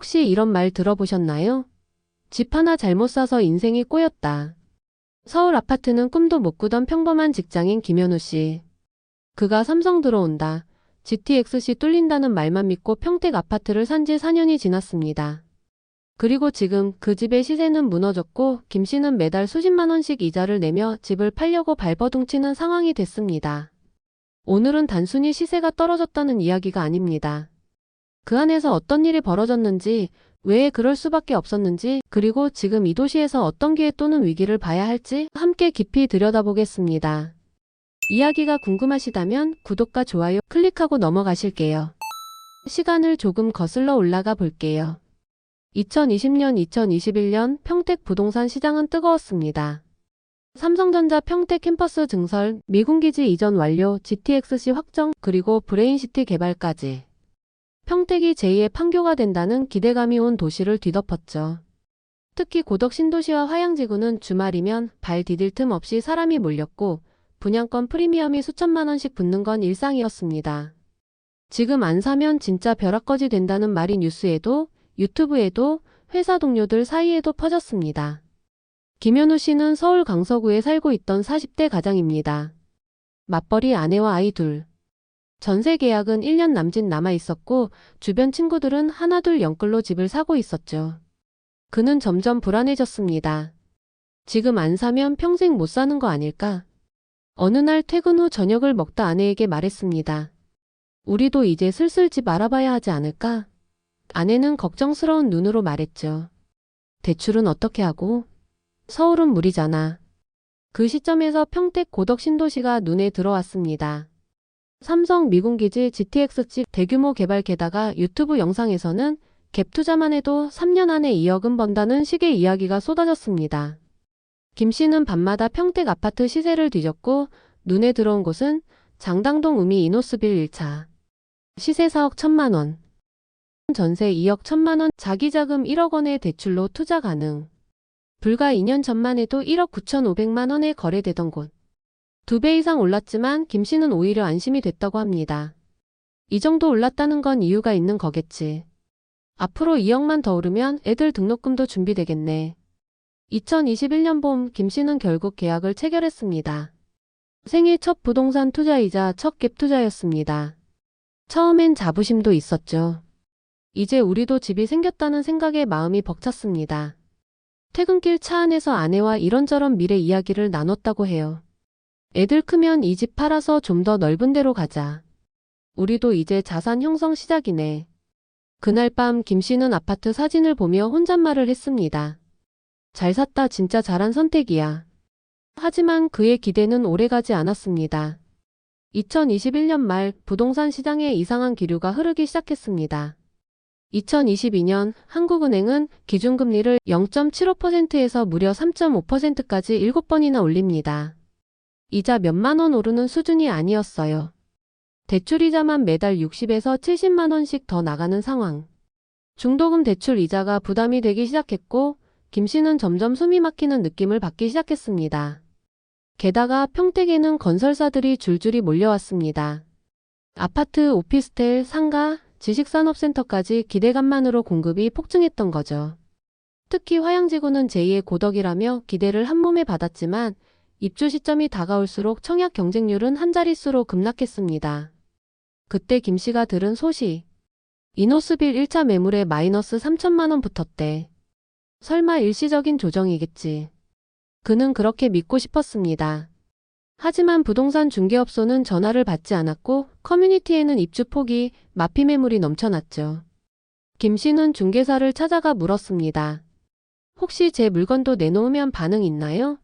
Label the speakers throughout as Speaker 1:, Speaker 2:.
Speaker 1: 혹시 이런 말 들어보셨나요? 집 하나 잘못 사서 인생이 꼬였다. 서울 아파트는 꿈도 못 꾸던 평범한 직장인 김현우 씨. 그가 삼성 들어온다, GTX 뚫린다는 말만 믿고 평택 아파트를 산지 4년이 지났습니다. 그리고 지금 그 집의 시세는 무너졌고 김 씨는 매달 수십만 원씩 이자를 내며 집을 팔려고 발버둥치는 상황이 됐습니다. 오늘은 단순히 시세가 떨어졌다는 이야기가 아닙니다. 그 안에서 어떤 일이 벌어졌는지, 왜 그럴 수밖에 없었는지, 그리고 지금 이 도시에서 어떤 기회 또는 위기를 봐야 할지 함께 깊이 들여다보겠습니다. 이야기가 궁금하시다면 구독과 좋아요 클릭하고 넘어가실게요. 시간을 조금 거슬러 올라가 볼게요. 2020년, 2021년 평택 부동산 시장은 뜨거웠습니다. 삼성전자 평택 캠퍼스 증설, 미군기지 이전 완료, GTX 확정, 그리고 브레인시티 개발까지. 평택이 제2의 판교가 된다는 기대감이 온 도시를 뒤덮었죠. 특히 고덕 신도시와 화양지구는 주말이면 발 디딜 틈 없이 사람이 몰렸고 분양권 프리미엄이 수천만 원씩 붙는 건 일상이었습니다. 지금 안 사면 진짜 벼락거지 된다는 말이 뉴스에도, 유튜브에도, 회사 동료들 사이에도 퍼졌습니다. 김현우 씨는 서울 강서구에 살고 있던 40대 가장입니다. 맞벌이 아내와 아이 둘. 전세 계약은 1년 남짓 남아 있었고 주변 친구들은 하나둘 영끌로 집을 사고 있었죠. 그는 점점 불안해졌습니다. 지금 안 사면 평생 못 사는 거 아닐까? 어느 날 퇴근 후 저녁을 먹다 아내에게 말했습니다. 우리도 이제 슬슬 집 알아봐야 하지 않을까? 아내는 걱정스러운 눈으로 말했죠. 대출은 어떻게 하고? 서울은 무리잖아. 그 시점에서 평택 고덕 신도시가 눈에 들어왔습니다. 삼성 미군기지 GTX 대규모 개발, 게다가 유튜브 영상에서는 갭 투자만 해도 3년 안에 2억은 번다는 식의 이야기가 쏟아졌습니다. 김 씨는 밤마다 평택 아파트 시세를 뒤졌고 눈에 들어온 곳은 장당동 우미 이노스빌 1차. 시세 4억 1천만 원. 전세 2억 1천만 원, 자기 자금 1억 원의 대출로 투자 가능. 불과 2년 전만 해도 1억 9천5백만 원에 거래되던 곳. 2배 이상 올랐지만 김 씨는 오히려 안심이 됐다고 합니다. 이 정도 올랐다는 건 이유가 있는 거겠지. 앞으로 2억만 더 오르면 애들 등록금도 준비되겠네. 2021년 봄 김 씨는 결국 계약을 체결했습니다. 생애 첫 부동산 투자이자 첫 갭 투자였습니다. 처음엔 자부심도 있었죠. 이제 우리도 집이 생겼다는 생각에 마음이 벅찼습니다. 퇴근길 차 안에서 아내와 이런저런 미래 이야기를 나눴다고 해요. 애들 크면 이 집 팔아서 좀 더 넓은 데로 가자. 우리도 이제 자산 형성 시작이네. 그날 밤 김 씨는 아파트 사진을 보며 혼잣말을 했습니다. 잘 샀다, 진짜 잘한 선택이야. 하지만 그의 기대는 오래가지 않았습니다. 2021년 말 부동산 시장에 이상한 기류가 흐르기 시작했습니다. 2022년 한국은행은 기준금리를 0.75%에서 무려 3.5%까지 7번이나 올립니다. 이자 몇만 원 오르는 수준이 아니었어요. 대출이자만 매달 60에서 70만 원씩 더 나가는 상황. 중도금 대출 이자가 부담이 되기 시작했고 김 씨는 점점 숨이 막히는 느낌을 받기 시작했습니다. 게다가 평택에는 건설사들이 줄줄이 몰려왔습니다. 아파트, 오피스텔, 상가, 지식산업센터까지 기대감만으로 공급이 폭증했던 거죠. 특히 화양지구는 제2의 고덕이라며 기대를 한몸에 받았지만 입주 시점이 다가올수록 청약 경쟁률은 한 자릿수로 급락했습니다. 그때 김 씨가 들은 소식. 이노스빌 1차 매물에 마이너스 3천만 원 붙었대. 설마 일시적인 조정이겠지. 그는 그렇게 믿고 싶었습니다. 하지만 부동산 중개업소는 전화를 받지 않았고 커뮤니티에는 입주 포기, 마피 매물이 넘쳐났죠. 김 씨는 중개사를 찾아가 물었습니다. 혹시 제 물건도 내놓으면 반응 있나요?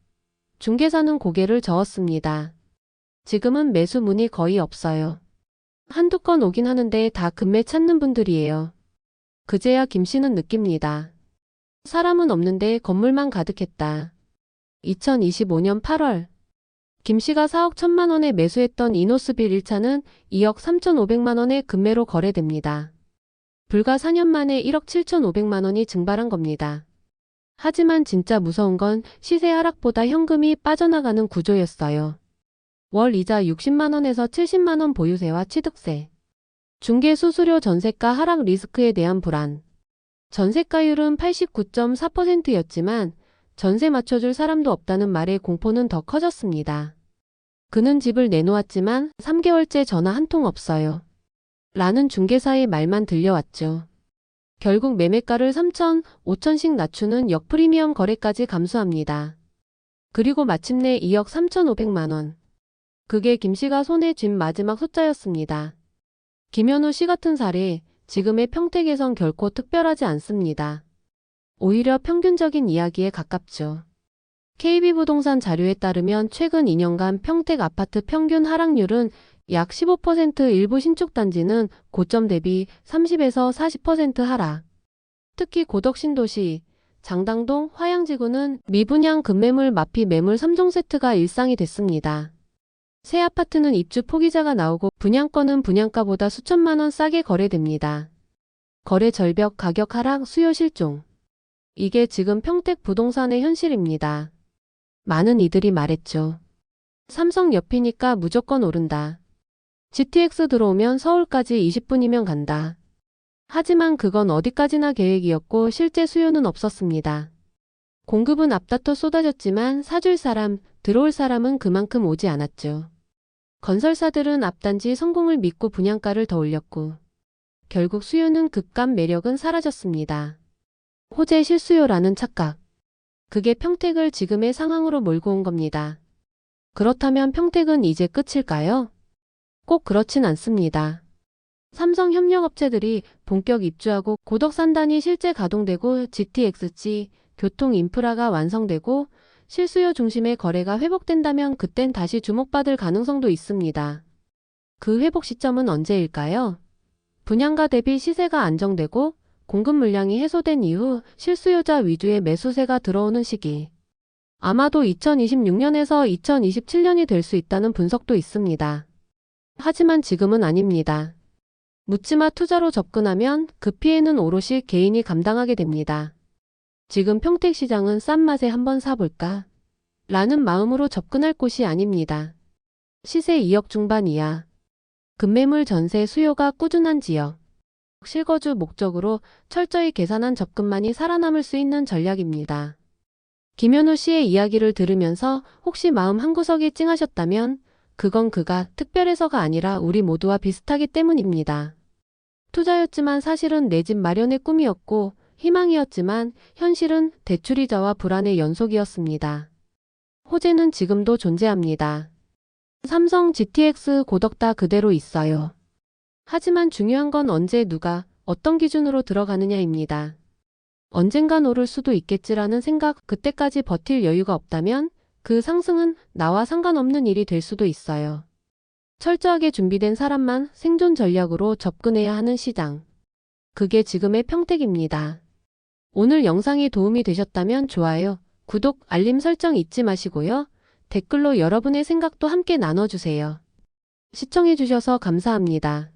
Speaker 1: 중개사는 고개를 저었습니다. 지금은 매수 문의 거의 없어요. 한두 건 오긴 하는데 다 급매 찾는 분들이에요. 그제야 김 씨는 느낍니다. 사람은 없는데 건물만 가득했다. 2025년 8월 김 씨가 4억 1천만 원에 매수했던 이노스빌 1차는 2억 3천5백만 원의 급매로 거래됩니다. 불과 4년 만에 1억 7천5백만 원이 증발한 겁니다. 하지만 진짜 무서운 건 시세 하락보다 현금이 빠져나가는 구조였어요. 월 이자 60만 원에서 70만 원 보유세와 취득세. 중개 수수료 전세가 하락 리스크에 대한 불안. 전세가율은 89.4%였지만 전세 맞춰줄 사람도 없다는 말에 공포는 더 커졌습니다. 그는 집을 내놓았지만 3개월째 전화 한 통 없어요. 라는 중개사의 말만 들려왔죠. 결국 매매가를 3천, 5천씩 낮추는 역프리미엄 거래까지 감수합니다. 그리고 마침내 2억 3,500만 원. 그게 김씨가 손에 쥔 마지막 숫자였습니다. 김현우 씨 같은 사례, 지금의 평택에선 결코 특별하지 않습니다. 오히려 평균적인 이야기에 가깝죠. KB부동산 자료에 따르면 최근 2년간 평택 아파트 평균 하락률은 약 15%, 일부 신축 단지는 고점 대비 30에서 40% 하락. 특히 고덕신도시, 장당동, 화양지구는 미분양 급매물 마피 매물 3종 세트가 일상이 됐습니다. 새 아파트는 입주 포기자가 나오고 분양권은 분양가보다 수천만 원 싸게 거래됩니다. 거래 절벽, 가격 하락, 수요 실종. 이게 지금 평택 부동산의 현실입니다. 많은 이들이 말했죠. 삼성 옆이니까 무조건 오른다. GTX 들어오면 서울까지 20분이면 간다. 하지만 그건 어디까지나 계획이었고 실제 수요는 없었습니다. 공급은 앞다퉈 쏟아졌지만 사줄 사람, 들어올 사람은 그만큼 오지 않았죠. 건설사들은 앞단지 성공을 믿고 분양가를 더 올렸고 결국 수요는 급감, 매력은 사라졌습니다. 호재 실수요라는 착각. 그게 평택을 지금의 상황으로 몰고 온 겁니다. 그렇다면 평택은 이제 끝일까요? 꼭 그렇진 않습니다. 삼성 협력업체들이 본격 입주하고 고덕 3단이 실제 가동되고 GTX, 교통 인프라가 완성되고 실수요 중심의 거래가 회복된다면 그땐 다시 주목받을 가능성도 있습니다. 그 회복 시점은 언제일까요? 분양가 대비 시세가 안정되고 공급 물량이 해소된 이후 실수요자 위주의 매수세가 들어오는 시기. 아마도 2026년에서 2027년이 될 수 있다는 분석도 있습니다. 하지만 지금은 아닙니다. 묻지마 투자로 접근하면 그 피해는 오롯이 개인이 감당하게 됩니다. 지금 평택시장은 싼 맛에 한번 사볼까? 라는 마음으로 접근할 곳이 아닙니다. 시세 2억 중반 이하. 급매물 전세 수요가 꾸준한 지역. 실거주 목적으로 철저히 계산한 접근만이 살아남을 수 있는 전략입니다. 김현우 씨의 이야기를 들으면서 혹시 마음 한구석이 찡하셨다면 그건 그가 특별해서가 아니라 우리 모두와 비슷하기 때문입니다. 투자였지만 사실은 내 집 마련의 꿈이었고 희망이었지만 현실은 대출이자와 불안의 연속이었습니다. 호재는 지금도 존재합니다. 삼성, GTX, 고덕 다 그대로 있어요. 하지만 중요한 건 언제 누가 어떤 기준으로 들어가느냐입니다. 언젠간 오를 수도 있겠지라는 생각, 그때까지 버틸 여유가 없다면 그 상승은 나와 상관없는 일이 될 수도 있어요. 철저하게 준비된 사람만 생존 전략으로 접근해야 하는 시장. 그게 지금의 평택입니다. 오늘 영상이 도움이 되셨다면 좋아요, 구독, 알림 설정 잊지 마시고요. 댓글로 여러분의 생각도 함께 나눠주세요. 시청해주셔서 감사합니다.